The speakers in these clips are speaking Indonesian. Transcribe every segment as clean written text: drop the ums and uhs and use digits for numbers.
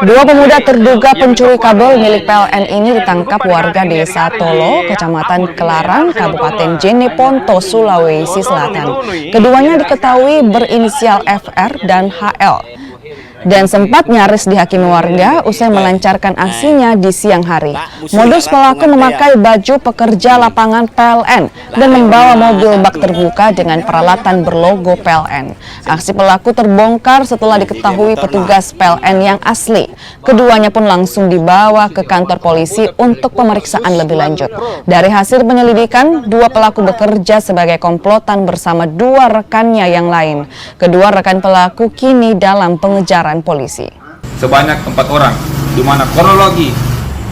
Dua pemuda terduga pencuri kabel milik PLN ini ditangkap warga desa Tolo, Kecamatan Kelarang, Kabupaten Jeneponto, Sulawesi Selatan. Keduanya diketahui berinisial FR dan HL. Dan sempat nyaris dihakimi warga usai melancarkan aksinya di siang hari. Modus pelaku memakai baju pekerja lapangan PLN dan membawa mobil bak terbuka dengan peralatan berlogo PLN. Aksi pelaku terbongkar setelah diketahui petugas PLN yang asli. Keduanya pun langsung dibawa ke kantor polisi untuk pemeriksaan lebih lanjut. Dari hasil penyelidikan, dua pelaku bekerja sebagai komplotan bersama dua rekannya yang lain. Kedua rekan pelaku kini dalam pengejaran polisi. Sebanyak 4 orang, di mana kronologi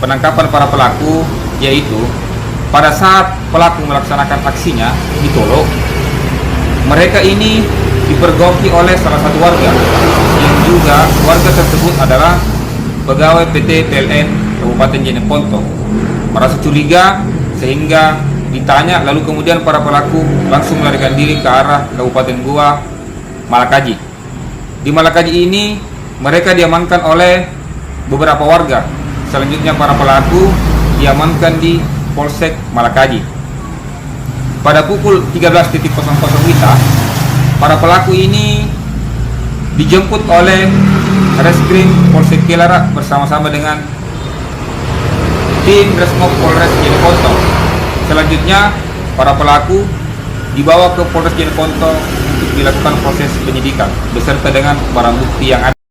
penangkapan para pelaku yaitu pada saat pelaku melaksanakan aksinya di Tolo, mereka ini dipergoki oleh salah satu warga yang juga warga tersebut adalah pegawai PT PLN Kabupaten Jeneponto. Merasa curiga sehingga ditanya, lalu kemudian para pelaku langsung melarikan diri ke arah Kabupaten Goa, Malakaji. Di Malakaji ini mereka diamankan oleh beberapa warga. Selanjutnya para pelaku diamankan di Polsek Malakaji. Pada pukul 13.00 WITA, para pelaku ini dijemput oleh Reskrim Polsek Kelara bersama-sama dengan tim Resmob Polres Jeneponto. Selanjutnya para pelaku dibawa ke Polres Jeneponto untuk dilakukan proses penyidikan beserta dengan barang bukti yang ada.